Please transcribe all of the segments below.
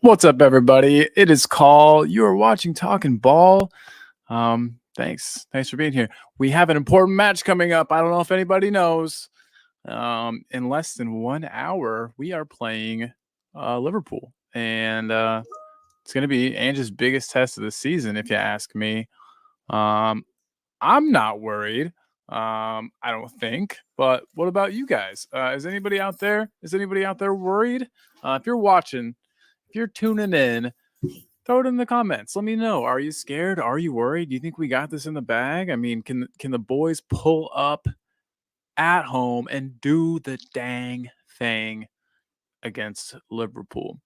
What's up, everybody? It is Call. You are watching Talking Ball. Thanks for being here. We have an important match coming up. I don't know if anybody knows. In less than 1 hour, we are playing Liverpool, and it's going to be Ange's biggest test of the season, if you ask me. I'm not worried. I don't think. But what about you guys? Is anybody out there? Worried? If you're watching, if you're tuning in, throw it in the comments. Let me know. Are you scared? Are you worried? Do you think we got this in the bag? I mean, can the boys pull up at home and do the dang thing against Liverpool?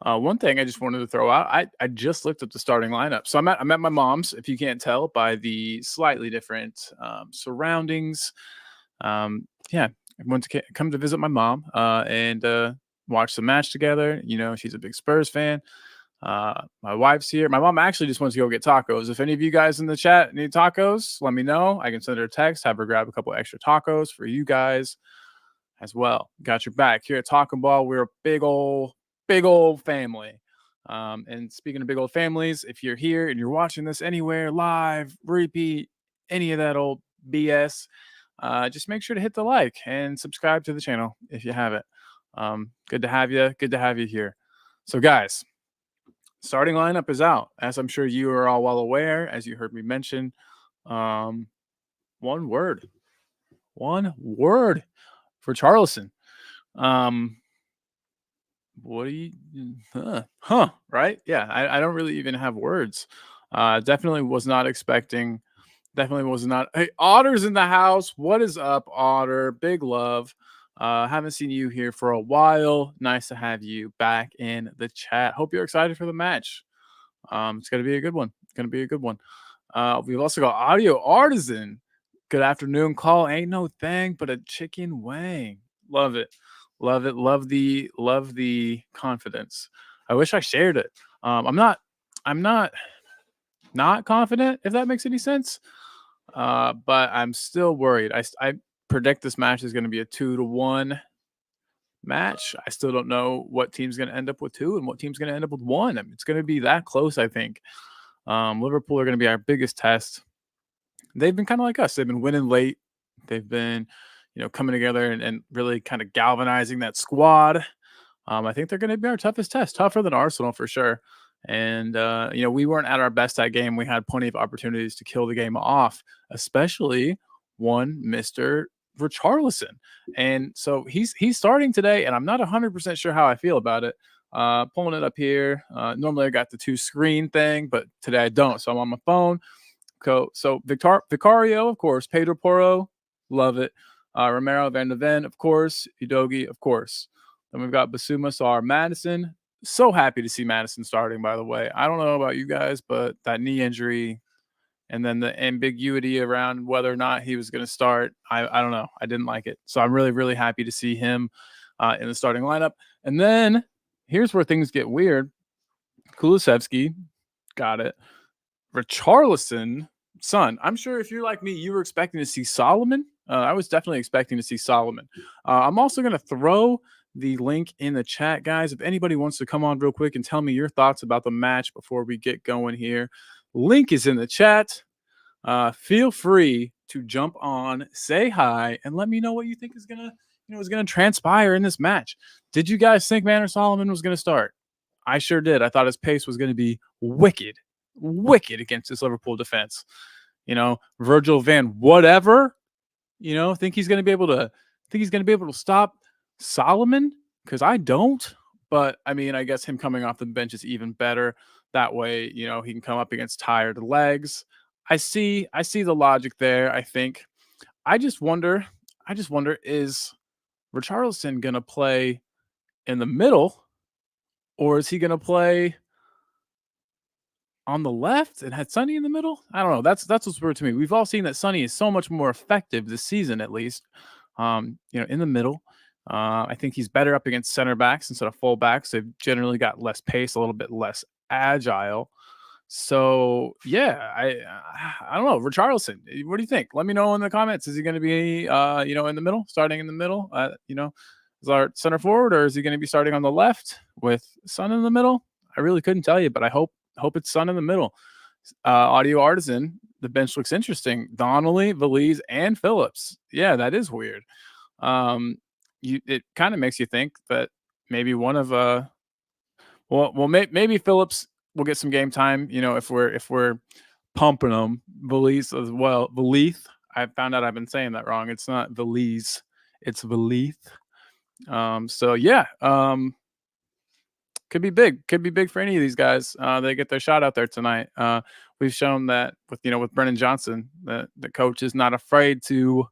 One thing I just wanted to throw out, I just looked up the starting lineup. So I'm at my mom's, if you can't tell by the slightly different surroundings. Yeah, I went to come to visit my mom and watch the match together. You know, she's a big Spurs fan. My wife's here. My mom actually just wants to go get tacos. If any of you guys in the chat need tacos, let me know. I can send her a text, have her grab a couple extra tacos for you guys as well. Got your back. Here at Talking Ball, we're a big old family. And speaking of big old families, if you're here and you're watching this anywhere, live, repeat, any of that old BS, just make sure to hit the like and subscribe to the channel if you haven't. Good to have you. Good to have you here. So, guys, starting lineup is out, as I'm sure you are all well aware, as you heard me mention. One word for Charlison. What do you right? Yeah, I don't really even have words. Definitely was not expecting. Definitely was not. Hey, Otter's in the house. What is up, Otter? Big love. Haven't seen you here for a while. Nice to have you back in the chat. Hope you're excited for the match. It's gonna be a good one. We've also got Audio Artisan. Good afternoon. Call ain't no thing but a chicken wing. Love it. Love the confidence. I wish I shared it. I'm not confident, if that makes any sense. But I'm still worried. I predict this match is going to be a 2-1 match. I still don't know what team's going to end up with 2 and what team's going to end up with 1. I mean, it's going to be that close, I think. Liverpool are going to be our biggest test. They've been kind of like us. They've been winning late. They've been, coming together and really kind of galvanizing that squad. I think they're going to be our toughest test, tougher than Arsenal for sure. And, we weren't at our best that game. We had plenty of opportunities to kill the game off, especially one Mr. Richarlison. And so he's starting today, and I'm not 100% sure how I feel about it. Pulling it up here. Normally I got the 2-screen thing, but today I don't. So I'm on my phone. So Vicario, of course. Pedro Porro, love it. Romero, Van de Ven, of course. Udogi, of course. Then we've got Basuma, Sarr, Madison. So happy to see Madison starting, by the way. I don't know about you guys, but that knee injury and then the ambiguity around whether or not he was going to start, I don't know. I didn't like it. So I'm really, really happy to see him in the starting lineup. And then here's where things get weird. Kulusevski, got it. Richarlison, son. I'm sure if you're like me, you were expecting to see Solomon. I was definitely expecting to see Solomon. I'm also going to throw the link in the chat, guys. If anybody wants to come on real quick and tell me your thoughts about the match before we get going here, link is in the chat. Feel free to jump on, say hi, and let me know what you think is gonna transpire in this match. Did you guys think Manor Solomon was gonna start? I sure did. I thought his pace was gonna be wicked against this Liverpool defense. Virgil van whatever. Think he's gonna be able to stop Solomon? Because I don't. But I mean, I guess him coming off the bench is even better. That way, he can come up against tired legs. I see the logic there. I think. I just wonder, is Richarlison gonna play in the middle, or is he gonna play on the left and had Sonny in the middle? I don't know. That's what's weird to me. We've all seen that Sonny is so much more effective this season, at least. In the middle. I think he's better up against center backs instead of full backs. They've generally got less pace, a little bit less agile. So yeah, I don't know. Richarlison, what do you think? Let me know in the comments. Is he going to be in the middle, starting in the middle? Is our center forward, or is he going to be starting on the left with Son in the middle? I really couldn't tell you, but I hope it's Son in the middle. Audio Artisan, the bench looks interesting. Donnelly, Valise, and Phillips. Yeah, that is weird. It kind of makes you think that maybe one of maybe Phillips will get some game time. If we're pumping him, Valise as well. Valise. I found out I've been saying that wrong. It's not Valise, it's Valise. So yeah, could be big. Could be big for any of these guys. They get their shot out there tonight. We've shown that with Brennan Johnson, the coach is not afraid to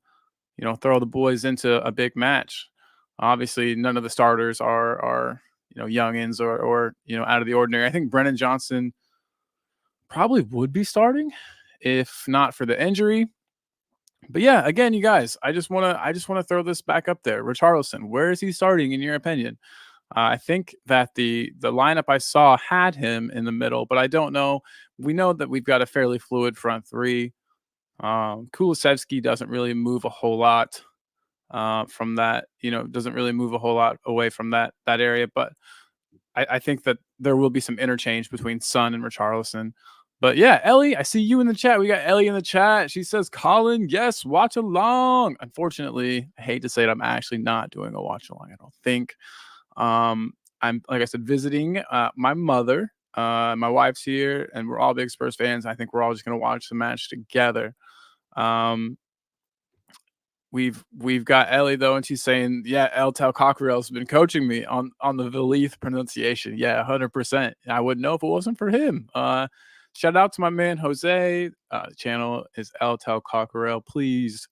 throw the boys into a big match. Obviously, none of the starters are youngins or out of the ordinary. I think Brennan Johnson probably would be starting if not for the injury. But yeah, again, you guys, I just want to throw this back up there. Richarlison, where is he starting in your opinion? I think that the lineup I saw had him in the middle, but I don't know. We know that we've got a fairly fluid front three. Kulusevski doesn't really move a whole lot from that. Doesn't really move a whole lot away from that area. But I think that there will be some interchange between Son and Richarlison. But yeah, Ellie, I see you in the chat. We got Ellie in the chat. She says, Colin, yes, watch along. Unfortunately, I hate to say it, I'm actually not doing a watch along, I don't think. I'm, like I said, visiting my mother. My wife's here, and we're all big Spurs fans. I think we're all just going to watch the match together. We've got Ellie though, and she's saying, yeah, El Tel Cockerell's been coaching me on the Valith pronunciation. Yeah, 100%. I wouldn't know if it wasn't for him. Shout out to my man Jose. The channel is El Tel Cockerell. Please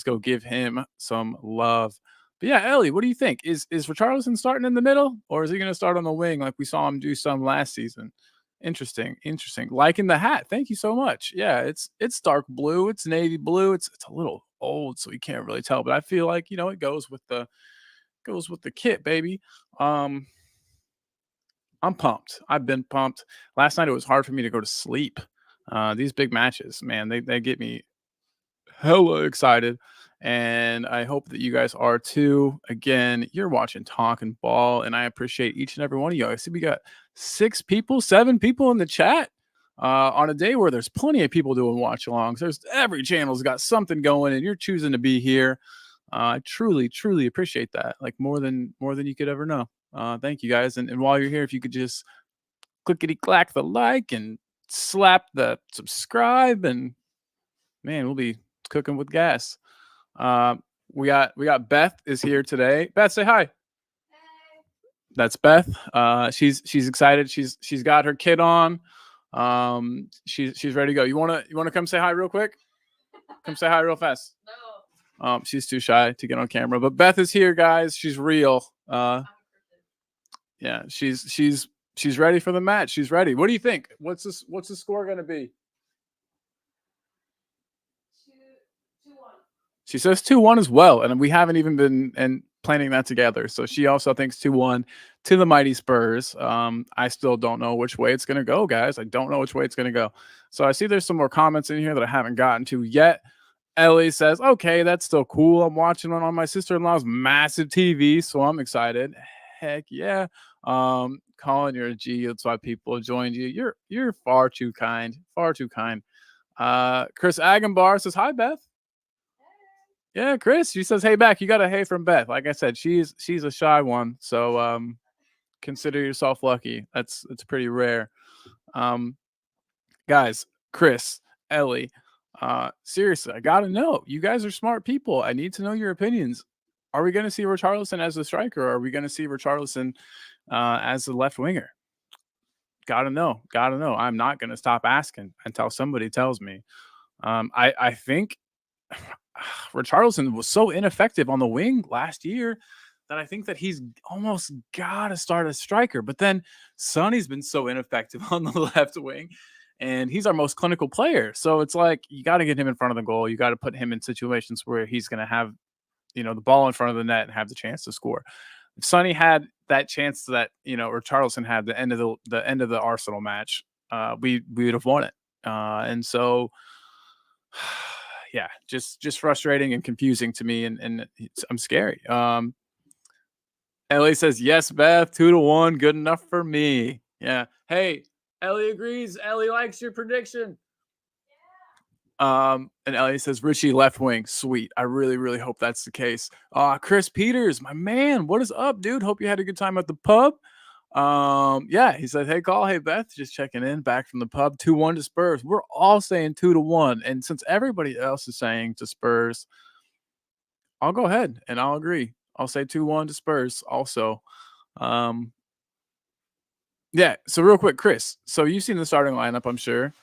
go give him some love. But yeah, Ellie, what do you think? Is Richarlison starting in the middle, or is he going to start on the wing like we saw him do some last season? Interesting. Liking the hat. Thank you so much. Yeah, it's dark blue. It's navy blue. It's a little old, so you can't really tell, but I feel like it goes with the kit, baby. I'm pumped. I've been pumped. Last night it was hard for me to go to sleep. These big matches, man, they get me hella excited, and I hope that you guys are too. Again, you're watching Talking Ball, and I appreciate each and every one of you. I see we got 7 people in the chat on a day where there's plenty of people doing watch alongs. There's every channel's got something going, and you're choosing to be here. I truly appreciate that, like more than you could ever know. Thank you guys, and while you're here, if you could just clickety clack the like and slap the subscribe, and man, we'll be cooking with gas. We got Beth is here today. Beth, say hi. Hey. That's Beth. She's excited. She's got her kit on. She's ready to go. You wanna come say hi real quick? Come say hi real fast. No. She's too shy to get on camera. But Beth is here, guys. She's real. Yeah, she's ready for the match. She's ready. What do you think? What's the score gonna be? 2-1. She says 2-1 as well, and we haven't even been planning that together. So she also thinks 2-1 to the mighty Spurs. I still don't know which way it's gonna go, guys. I don't know which way it's gonna go. So I see there's some more comments in here that I haven't gotten to yet. Ellie says, okay, that's still cool. I'm watching it on my sister-in-law's massive TV, so I'm excited. Heck yeah. Colin, you're a G. That's why people joined you. You're far too kind. Far too kind. Chris Agambar says, hi, Beth. Hey. Yeah, Chris. She says, hey, back. You got a hey from Beth. Like I said, she's a shy one. So consider yourself lucky. It's pretty rare. Guys, Chris, Ellie, seriously, I gotta know. You guys are smart people. I need to know your opinions. Are we going to see Richarlison as a striker, or are we going to see Richarlison as a left winger? Gotta know. I'm not going to stop asking until somebody tells me. I think Richarlison was so ineffective on the wing last year that I think that he's almost got to start a striker. But then Sonny's been so ineffective on the left wing, and he's our most clinical player. So it's like you got to get him in front of the goal. You got to put him in situations where he's going to have the ball in front of the net and have the chance to score. If Sonny had that chance that Richarlison had the end of the Arsenal match, we would have won it. And so, yeah, just frustrating and confusing to me, and I'm scary. Ellie says, yes, Beth, 2-1, good enough for me. Yeah. Hey, Ellie agrees. Ellie likes your prediction. And Ellie says Richie left wing. Sweet. I really, really hope that's the case. Chris Peters, my man, what is up, dude? Hope you had a good time at the pub. Yeah, he said, hey, call, hey, Beth, just checking in back from the pub. 2-1 to Spurs. We're all saying 2-1. And since everybody else is saying to Spurs, I'll go ahead and I'll agree. I'll say 2-1 to Spurs also. Yeah. So real quick, Chris. So you've seen the starting lineup, I'm sure.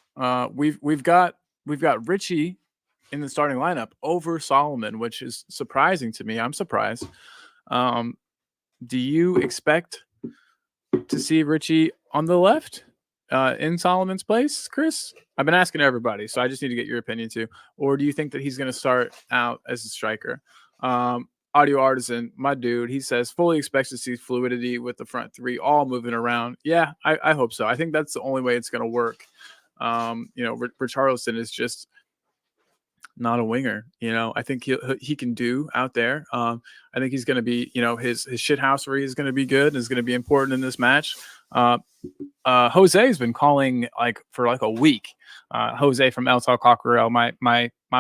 We've got Richie in the starting lineup over Solomon, which is surprising to me. I'm surprised. Do you expect to see Richie on the left in Solomon's place, Chris? I've been asking everybody, so I just need to get your opinion too. Or do you think that he's going to start out as a striker? Audio Artisan, my dude, he says fully expects to see fluidity with the front three all moving around. Yeah, I hope so. I think that's the only way it's going to work. Richarlison is just not a winger. I think he can do out there. I think he's going to be, his shithousery is going to be good. Is going to be important in this match. Jose has been calling for a week. Jose from El Tal Cockerel, my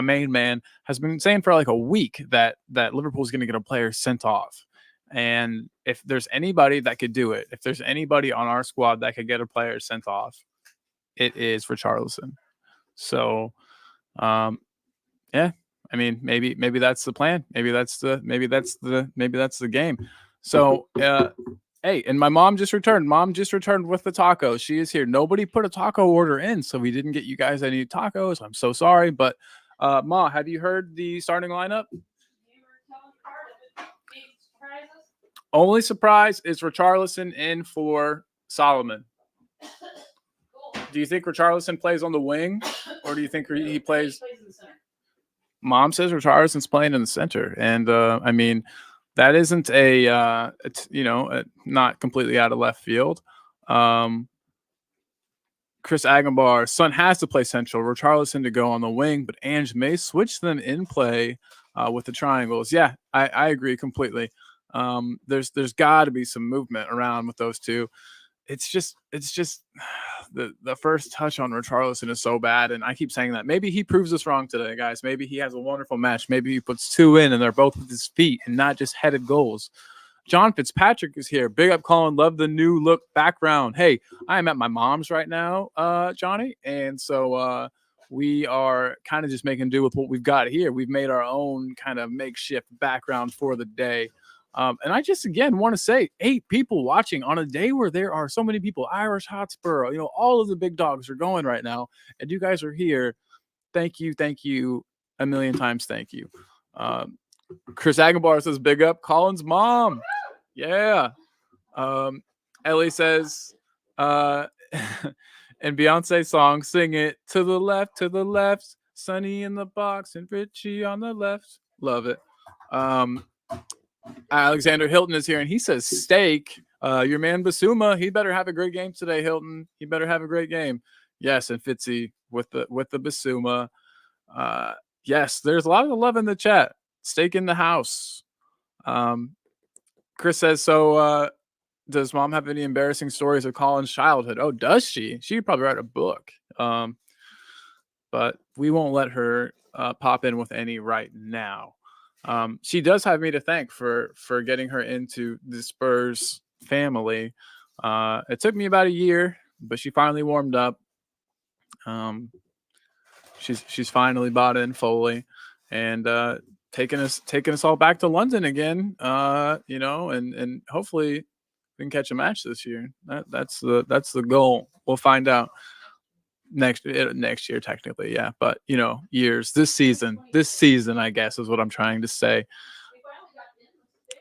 main man, has been saying for a week that Liverpool is going to get a player sent off. And if there's anybody that could do it, if there's anybody on our squad that could get a player sent off, it is Richarlison. So, yeah, I mean, maybe that's the plan. Maybe that's the game. So, hey, and my mom just returned. Mom just returned with the tacos. She is here. Nobody put a taco order in, so we didn't get you guys any tacos. I'm so sorry, but Ma, have you heard the starting lineup? Only surprise is Richarlison in for Solomon. Do you think Richarlison plays on the wing, or do you think he plays? Mom says Richarlison's playing in the center, and I mean, that isn't not completely out of left field. Chris Agambar, son has to play central. Richarlison to go on the wing, but Ange may switch them in play with the triangles. Yeah, I agree completely. There's got to be some movement around with those two. It's just the first touch on Richarlison is so bad, and I keep saying that. Maybe he proves us wrong today, guys. Maybe he has a wonderful match. Maybe he puts two in, and they're both with his feet and not just headed goals. John Fitzpatrick is here. Big up, Colin. Love the new look background. Hey, I am at my mom's right now, Johnny, and so we are kind of just making do with what we've got here. We've made our own kind of makeshift background for the day. And I just, again, want to say 8 people watching on a day where there are so many people. Irish Hotspur, all of the big dogs are going right now. And you guys are here. Thank you. Thank you a million times. Thank you. Chris Agambar says, big up Colin's mom. Yeah. Ellie says, and Beyonce song, sing it to the left, Sunny in the box and Richie on the left. Love it. Alexander Hilton is here, and he says steak. Your man Basuma, he better have a great game today, Hilton. He better have a great game. Yes, and Fitzy with the Basuma. Yes, there's a lot of love in the chat. Steak in the house. Chris says, so does mom have any embarrassing stories of Colin's childhood? Oh, does she? She could probably write a book. But we won't let her pop in with any right now. She does have me to thank for getting her into the Spurs family. It took me about a year, but she finally warmed up. She's finally bought in fully, and taking us all back to London again. And hopefully we can catch a match this year. That's the goal. We'll find out next year technically, yeah, but years. This season, I guess, is what I'm trying to say.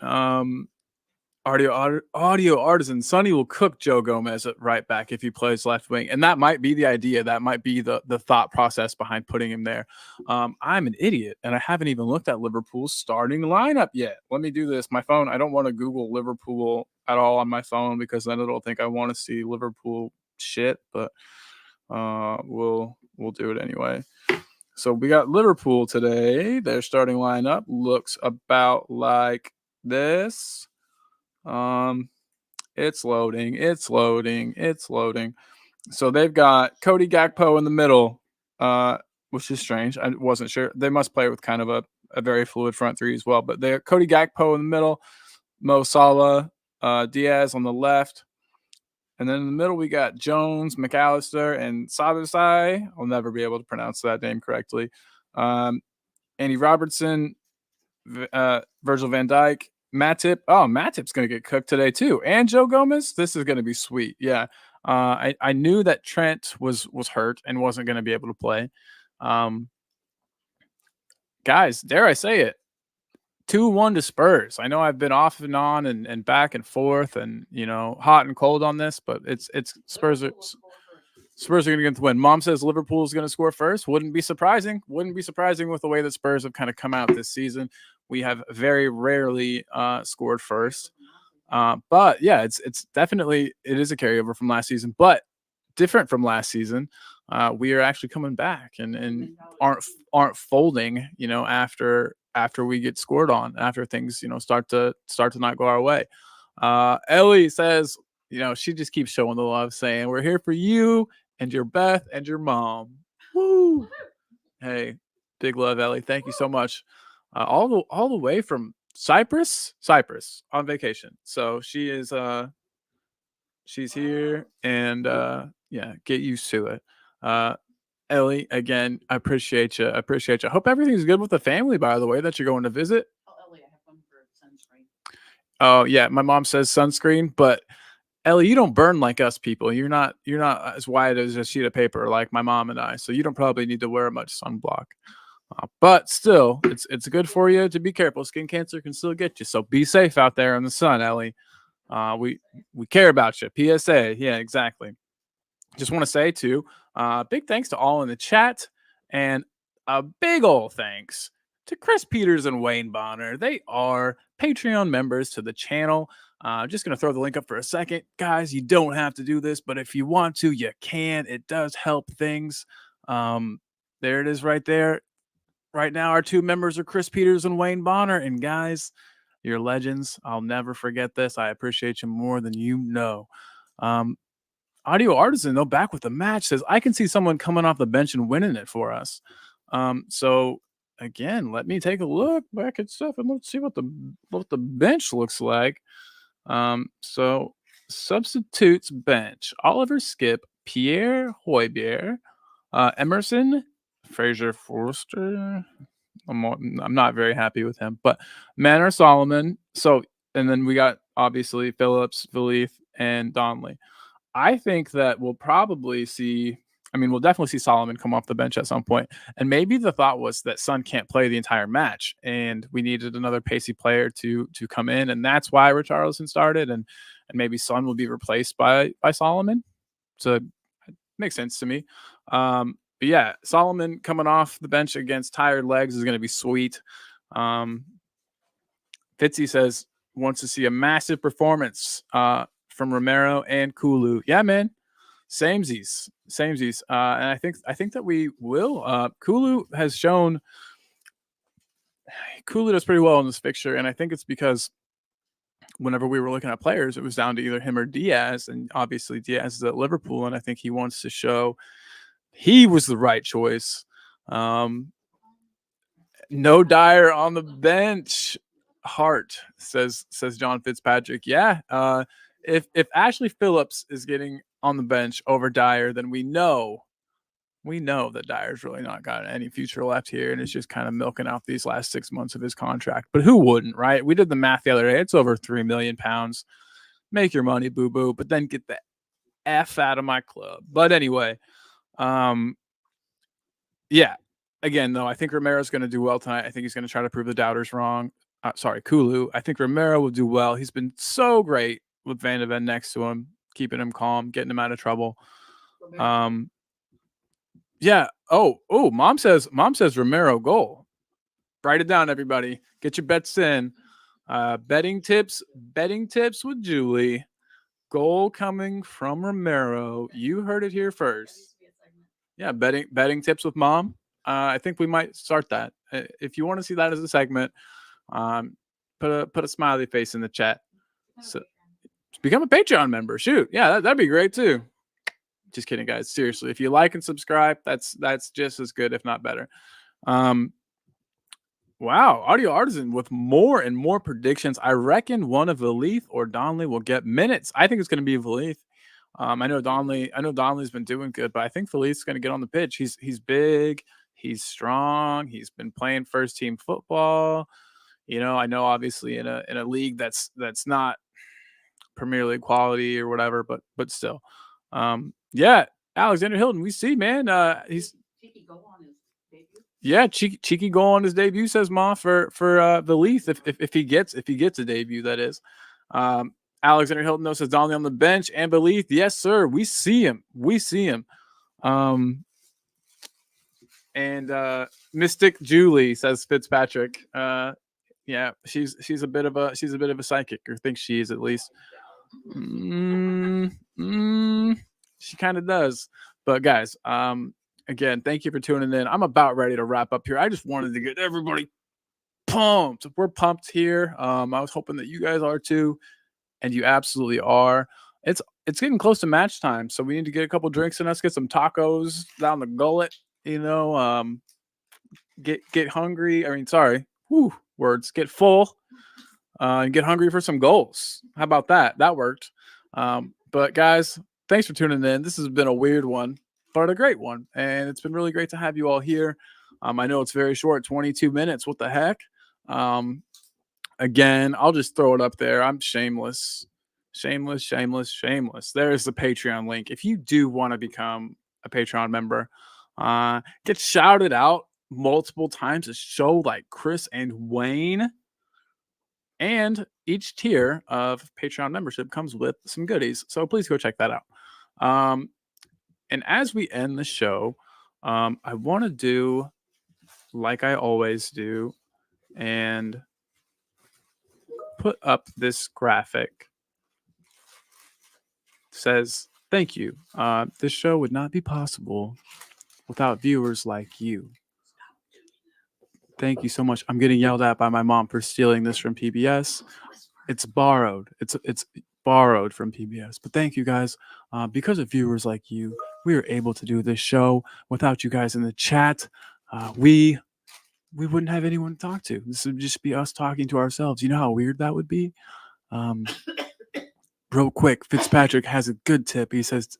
Audio Artisan, Sonny will cook Joe Gomez at right back if he plays left wing, and that might be the idea. That might be the thought process behind putting him there. I'm an idiot, and I haven't even looked at Liverpool's starting lineup yet. Let me do this. My phone, I don't want to Google Liverpool at all on my phone because then it'll think I want to see Liverpool shit, but we'll do it anyway. So we got Liverpool today. Their starting lineup looks about like this. It's loading. It's loading. It's loading. So they've got Cody Gakpo in the middle, which is strange. I wasn't sure. They must play with kind of a very fluid front three as well. But they're Cody Gakpo in the middle, Mo Salah, Diaz on the left. And then in the middle, we got Jones, McAllister, and Sabasai. I'll never be able to pronounce that name correctly. Andy Robertson, Virgil van Dijk, Matip. Oh, Matip's going to get cooked today too. And Joe Gomez. This is going to be sweet. Yeah. I knew that Trent was hurt and wasn't going to be able to play. Guys, dare I say it, 2-1 to Spurs. I know I've been off and on and back and forth and, hot and cold on this, but it's Spurs are going to get the win. Mom says Liverpool is going to score first. Wouldn't be surprising. Wouldn't be surprising with the way the Spurs have kind of come out this season. We have very rarely scored first. But yeah, it's definitely, it is a carryover from last season, but different from last season. We are actually coming back and aren't folding, after we get scored on, after things, start to not go our way. Ellie says, she just keeps showing the love, saying, "We're here for you and your Beth and your mom." Woo! Hey, big love, Ellie. Thank you so much. All the way from Cyprus on vacation. So she is she's here, and yeah, get used to it. Ellie, again, I appreciate you. I hope everything's good with the family, by the way, that you're going to visit. Oh, Ellie, I have one for sunscreen. Oh yeah, my mom says sunscreen, but Ellie, you don't burn like us people. You're not as white as a sheet of paper like my mom and I, so you don't probably need to wear much sunblock. But still, it's good for you to be careful. Skin cancer can still get you, so be safe out there in the sun, Ellie. We care about you. PSA, yeah, exactly. Just want to say too, big thanks to all in the chat, and a big old thanks to Chris Peters and Wayne Bonner. They are Patreon members to the channel. Just going to throw the link up for a second. Guys, you don't have to do this, but if you want to, you can. It does help things. There it is right there. Right now, our two members are Chris Peters and Wayne Bonner. And guys, you're legends. I'll never forget this. I appreciate you more than you know. Audio Artisan, though, back with the match, says, "I can see someone coming off the bench and winning it for us." So again, let me take a look back at stuff and let's see what the bench looks like. So substitutes bench: Oliver Skip, Pierre Hoybier, Emerson, Fraser Forster. I'm not very happy with him, but Manor Solomon. So, and then we got obviously Phillips, Valith, and Donnelly. I think that we'll probably see, we'll definitely see Solomon come off the bench at some point. And maybe the thought was that Son can't play the entire match and we needed another pacey player to come in. And that's why Richarlison started. And maybe Son will be replaced by Solomon. So it makes sense to me. But yeah, Solomon coming off the bench against tired legs is going to be sweet. Fitzy says, wants to see a massive performance from Romero and Kulu. Yeah, man. Samesies. And I think that we will. Kulu has shown Kulu does pretty well in this fixture, and I think it's because whenever we were looking at players, it was down to either him or Diaz, and obviously Diaz is at Liverpool, and I think he wants to show he was the right choice. No Dyer on the bench. Heart, says John Fitzpatrick. Yeah. If Ashley Phillips is getting on the bench over Dyer, then we know that Dyer's really not got any future left here, and it's just kind of milking out these last 6 months of his contract. But who wouldn't, right? We did the math the other day. It's over £3 million. Make your money, boo boo, but then get the F out of my club. But anyway, yeah. Again, though, I think Romero's going to do well tonight. I think he's going to try to prove the doubters wrong. Kulu. I think Romero will do well. He's been so great with Van de Ven next to him, keeping him calm, getting him out of trouble. Yeah. Oh, mom says Romero goal. Write it down, everybody. Get your bets in. Betting tips with Julie. Goal coming from Romero. You heard it here first. Yeah, betting tips with mom. I think we might start that. If you want to see that as a segment, put a smiley face in the chat. become a Patreon member. Shoot, yeah, that'd be great too. Just kidding, guys. Seriously, if you like and subscribe, that's just as good, if not better. Wow, Audio Artisan with more and more predictions. I reckon one of Valith or Donley will get minutes. I think it's going to be Valith. I know Donley's been doing good, but I think Valith's going to get on the pitch. He's big, he's strong, he's been playing first team football. I know obviously in a league that's not Premier League quality or whatever, but still. Yeah, Alexander Hilton, we see, man. He's Cheeky go on his debut. Yeah, cheeky goal on his debut, says Ma for Valith if he gets a debut, that is. Alexander Hilton though says Donley on the bench and Valith. Yes, sir. We see him. And Mystic Julie says Fitzpatrick. Yeah, she's a bit of a psychic, or thinks she is at least. She kind of does. But guys, again, thank you for tuning in. I'm about ready to wrap up here. I just wanted to get everybody pumped. We're pumped here. I was hoping that you guys are too, and you absolutely are. It's getting close to match time, so we need to get a couple drinks in us, get some tacos down the gullet. Get hungry. I mean, sorry, words. Get full, and get hungry for some goals. How about that? That worked. But guys, thanks for tuning in. This has been a weird one, but a great one. And it's been really great to have you all here. I know it's very short, 22 minutes. What the heck? Again, I'll just throw it up there. I'm shameless. There's the Patreon link. If you do want to become a Patreon member, get shouted out multiple times a show like Chris and Wayne. And each tier of Patreon membership comes with some goodies. So please go check that out. And as we end the show, I want to do like I always do and put up this graphic. It says, thank you. This show would not be possible without viewers like you. Thank you so much. I'm getting yelled at by my mom for stealing this from PBS. It's borrowed. It's borrowed from PBS. But thank you guys. Because of viewers like you, we are able to do this show. Without you guys in the chat, we wouldn't have anyone to talk to. This would just be us talking to ourselves. You know how weird that would be? Real quick, Fitzpatrick has a good tip. He says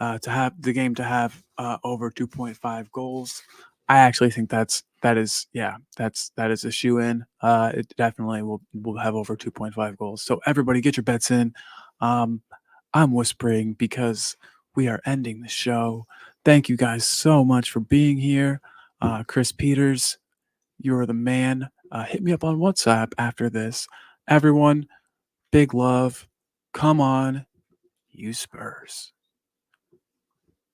to have the game to have over 2.5 goals. I actually think that is a shoe in. It definitely will have over 2.5 goals. So everybody get your bets in. I'm whispering because we are ending the show. Thank you guys so much for being here. Chris Peters, you're the man. Hit me up on WhatsApp after this. Everyone, big love. Come on, you Spurs.